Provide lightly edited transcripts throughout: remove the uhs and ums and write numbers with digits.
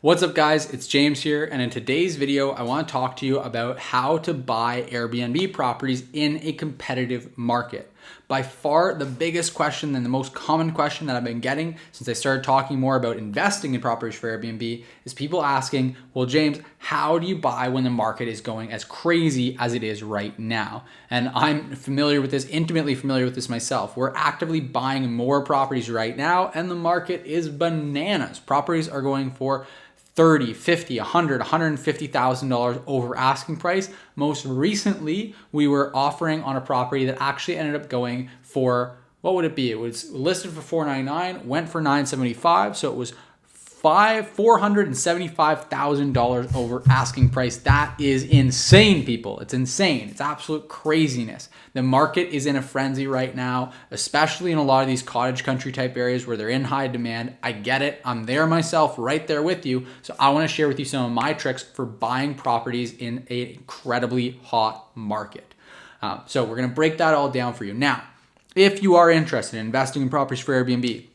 What's up guys, it's James here, and in today's video I want to talk to you about how to buy Airbnb properties in a competitive market. By far the biggest question and the most common question that I've been getting since I started talking more about investing in properties for Airbnb is people asking, well James, how do you buy when the market is going as crazy as it is right now? And I'm familiar with this, intimately familiar with this myself. We're actively buying more properties right now and the market is bananas. Properties are going for $30, $50, $100, $150,000 over asking price. Most recently, we were offering on a property that actually ended up going for, what would it be? It was listed for $499, went for $975, so it was $475,000 over asking price. That is insane, people. It's insane. It's absolute craziness. The market is in a frenzy right now, especially in a lot of these cottage country type areas where they're in high demand. I get it. I'm there myself, right there with you. So I want to share with you some of my tricks for buying properties in an incredibly hot market. So we're going to break that all down for you. Now, if you are interested in investing in properties for Airbnb,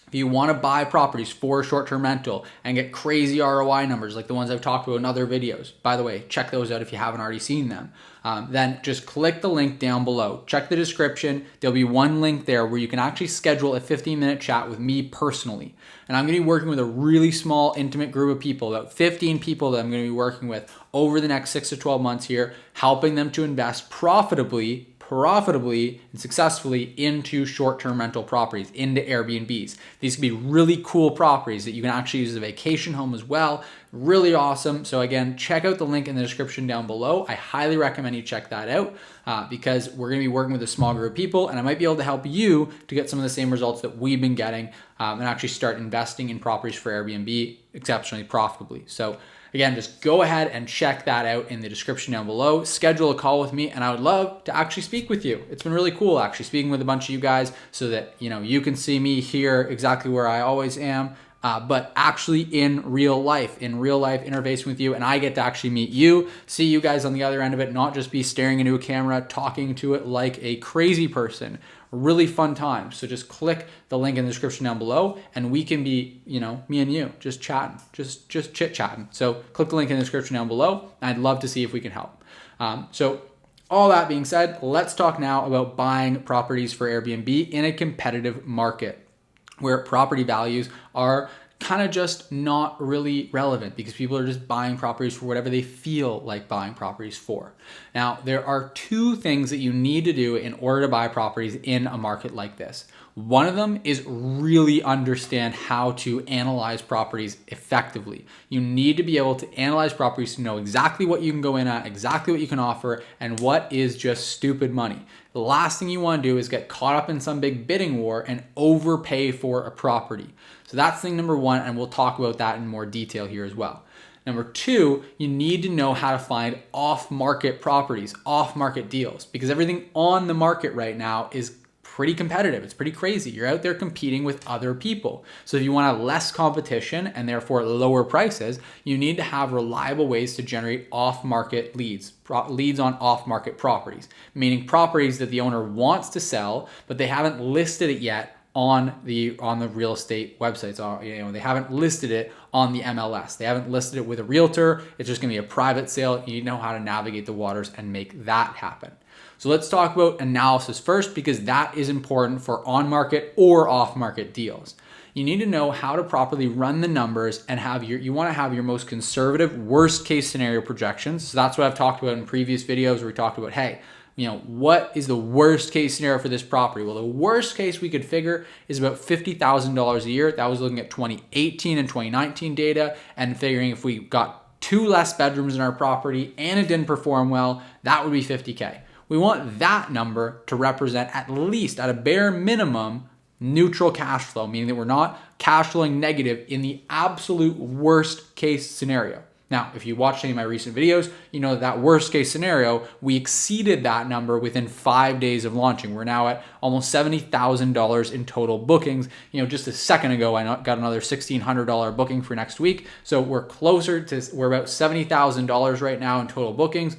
if you want to buy properties for short-term rental and get crazy ROI numbers like the ones I've talked about in other videos, by the way, check those out if you haven't already seen them, then just click the link down below. Check the description. There'll be one link there where you can actually schedule a 15-minute chat with me personally. And I'm going to be working with a really small, intimate group of people, about 15 people that I'm going to be working with over the next 6 to 12 months here, helping them to invest profitably and successfully into short-term rental properties, into Airbnbs. These can be really cool properties that you can actually use as a vacation home as well. Really awesome. So again, check out the link in the description down below. I highly recommend you check that out because we're going to be working with a small group of people and I might be able to help you to get some of the same results that we've been getting and actually start investing in properties for Airbnb exceptionally profitably. So again, just go ahead and check that out in the description down below. Schedule a call with me and I would love to actually speak with you. It's been really cool actually speaking with a bunch of you guys so that you can see me here exactly where I always am, but actually in real life interfacing with you, and I get to actually meet you, see you guys on the other end of it, not just be staring into a camera, talking to it like a crazy person. Really fun time. So just click the link in the description down below and we can be, me and you, just chatting, just chit-chatting. So click the link in the description down below and I'd love to see if we can help. So all that being said, let's talk now about buying properties for Airbnb in a competitive market where property values are kind of just not really relevant because people are just buying properties for whatever they feel like buying properties for. Now, there are two things that you need to do in order to buy properties in a market like this. One of them is really understand how to analyze properties effectively. You need to be able to analyze properties to know exactly what you can go in at, exactly what you can offer, and what is just stupid money. The last thing you want to do is get caught up in some big bidding war and overpay for a property. So that's thing number one, and we'll talk about that in more detail here as well. Number two, you need to know how to find off-market properties, off-market deals, because everything on the market right now is pretty competitive. It's pretty crazy. You're out there competing with other people. So if you want to have less competition and therefore lower prices, you need to have reliable ways to generate off-market leads on off-market properties, meaning properties that the owner wants to sell, but they haven't listed it yet on the real estate websites. They haven't listed it on the MLS. They haven't listed it with a realtor. It's just going to be a private sale. You need to know how to navigate the waters and make that happen. So let's talk about analysis first because that is important for on-market or off-market deals. You need to know how to properly run the numbers and you want to have your most conservative worst case scenario projections. So that's what I've talked about in previous videos where we talked about, hey, what is the worst case scenario for this property? Well, the worst case we could figure is about $50,000 a year. That was looking at 2018 and 2019 data and figuring if we got 2 less bedrooms in our property and it didn't perform well, that would be $50K. We want that number to represent at least, at a bare minimum, neutral cash flow, meaning that we're not cash flowing negative in the absolute worst case scenario. Now, if you watched any of my recent videos, you know that worst case scenario, we exceeded that number within 5 days of launching. We're now at almost $70,000 in total bookings. Just a second ago, I got another $1,600 booking for next week. So we're about $70,000 right now in total bookings.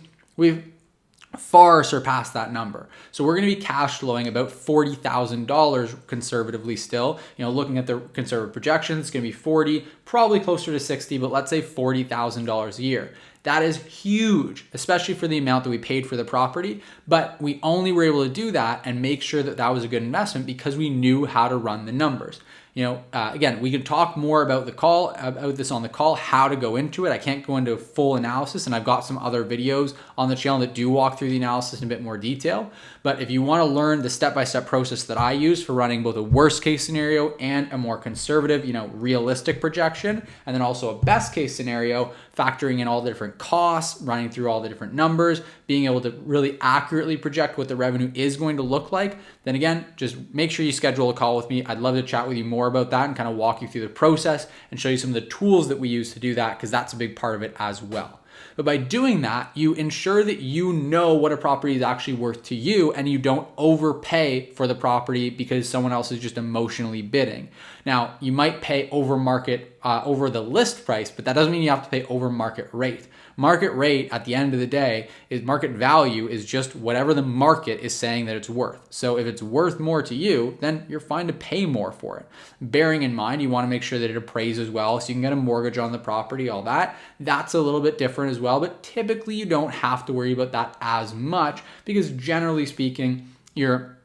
far surpass that number. So we're going to be cash flowing about $40,000 conservatively still. Looking at the conservative projections, it's going to be 40, probably closer to 60, but let's say $40,000 a year. That is huge, especially for the amount that we paid for the property. But we only were able to do that and make sure that that was a good investment because we knew how to run the numbers. Again, we can talk more about this on the call, how to go into it. I can't go into full analysis, and I've got some other videos on the channel that do walk through the analysis in a bit more detail. But if you want to learn the step-by-step process that I use for running both a worst case scenario and a more conservative, realistic projection, and then also a best case scenario, factoring in all the different costs, running through all the different numbers, being able to really accurately project what the revenue is going to look like, then again, just make sure you schedule a call with me. I'd love to chat with you more about that and kind of walk you through the process and show you some of the tools that we use to do that, because that's a big part of it as well. But by doing that, you ensure that you know what a property is actually worth to you, and you don't overpay for the property because someone else is just emotionally bidding. Now, you might pay over market, over the list price, but that doesn't mean you have to pay over market rate. Market rate, at the end of the day, is market value is just whatever the market is saying that it's worth. So if it's worth more to you, then you're fine to pay more for it. Bearing in mind, you want to make sure that it appraises well so you can get a mortgage on the property, all that. That's a little bit different as well, but typically you don't have to worry about that as much because generally speaking, you're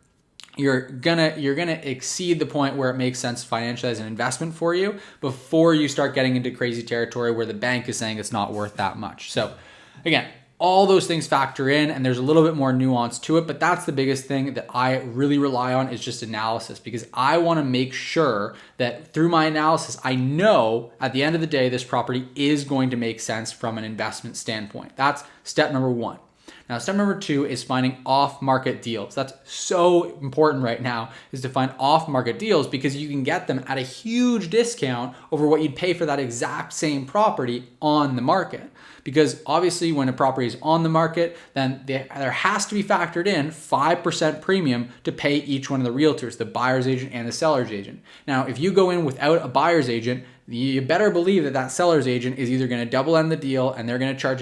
gonna exceed the point where it makes sense financially as an investment for you before you start getting into crazy territory where the bank is saying it's not worth that much. So again, all those things factor in, and there's a little bit more nuance to it, but that's the biggest thing that I really rely on is just analysis, because I want to make sure that through my analysis, I know at the end of the day, this property is going to make sense from an investment standpoint. That's step number one. Now, step number two is finding off-market deals. That's so important right now, is to find off-market deals because you can get them at a huge discount over what you'd pay for that exact same property on the market. Because obviously when a property is on the market, then there has to be factored in 5% premium to pay each one of the realtors, the buyer's agent and the seller's agent. Now, if you go in without a buyer's agent, you better believe that seller's agent is either going to double end the deal and they're going to charge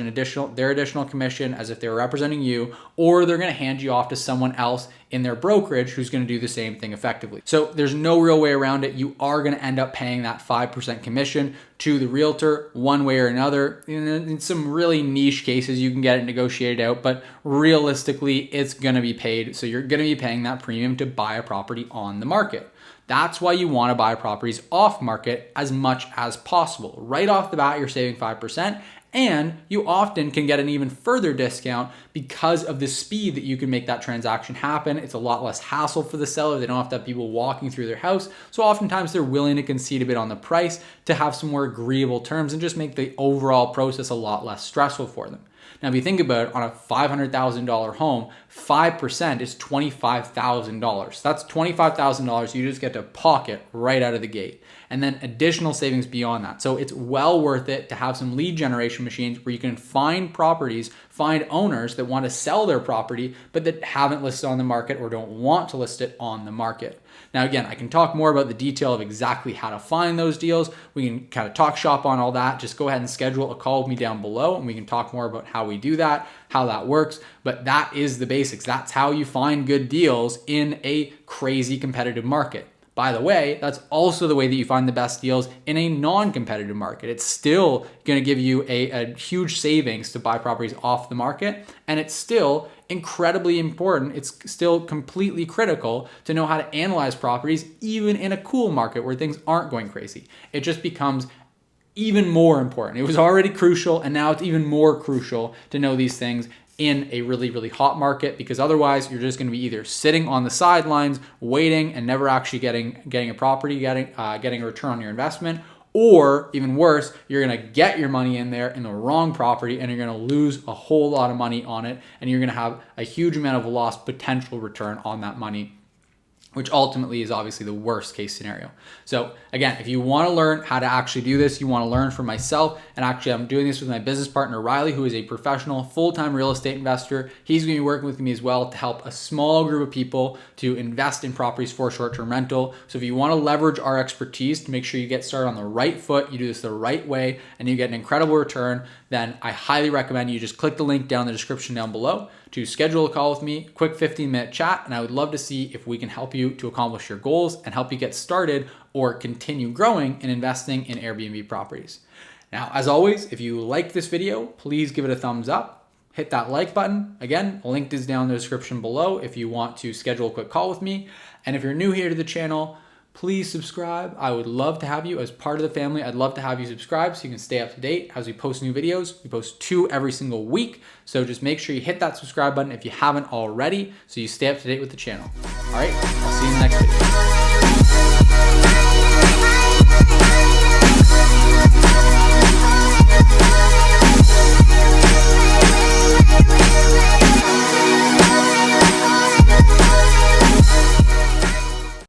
their additional commission as if they were representing you, or they're going to hand you off to someone else in their brokerage who's going to do the same thing effectively. So there's no real way around it. You are going to end up paying that 5% commission to the realtor one way or another. In some really niche cases, you can get it negotiated out, but realistically, it's going to be paid. So you're going to be paying that premium to buy a property on the market. That's why you want to buy properties off market as much as possible. Right off the bat, you're saving 5%, and you often can get an even further discount because of the speed that you can make that transaction happen. It's a lot less hassle for the seller. They don't have to have people walking through their house. So oftentimes they're willing to concede a bit on the price to have some more agreeable terms and just make the overall process a lot less stressful for them. Now, if you think about it, on a $500,000 home, 5% is $25,000. That's $25,000 you just get to pocket right out of the gate. And then additional savings beyond that. So it's well worth it to have some lead generation machines where you can find properties, find owners that want to sell their property, but that haven't listed on the market or don't want to list it on the market. Now, again, I can talk more about the detail of exactly how to find those deals. We can kind of talk shop on all that. Just go ahead and schedule a call with me down below and we can talk more about how we do that, how that works. But that is the basics. That's how you find good deals in a crazy competitive market. By the way, that's also the way that you find the best deals in a non-competitive market. It's still going to give you a huge savings to buy properties off the market, and it's still incredibly important. It's still completely critical to know how to analyze properties even in a cool market where things aren't going crazy. It just becomes even more important. It was already crucial, and now it's even more crucial to know these things in a really, really hot market, because otherwise you're just going to be either sitting on the sidelines waiting and never actually getting a property, getting a return on your investment, or even worse, you're going to get your money in there in the wrong property and you're going to lose a whole lot of money on it, and you're going to have a huge amount of lost potential return on that money, which ultimately is obviously the worst case scenario. So again, if you want to learn how to actually do this, you want to learn from myself, and actually I'm doing this with my business partner, Riley, who is a professional full-time real estate investor. He's going to be working with me as well to help a small group of people to invest in properties for short-term rental. So if you want to leverage our expertise to make sure you get started on the right foot, you do this the right way, and you get an incredible return, then I highly recommend you just click the link down in the description down below. to schedule a call with me, quick 15-minute chat, and I would love to see if we can help you to accomplish your goals and help you get started or continue growing and investing in Airbnb properties. Now, as always, if you liked this video, please give it a thumbs up. Hit that like button. Again, a link is down in the description below if you want to schedule a quick call with me. And if you're new here to the channel, please subscribe. I would love to have you as part of the family. I'd love to have you subscribe so you can stay up to date as we post new videos. We post 2 every single week. So just make sure you hit that subscribe button if you haven't already so you stay up to date with the channel. All right, I'll see you in the next video.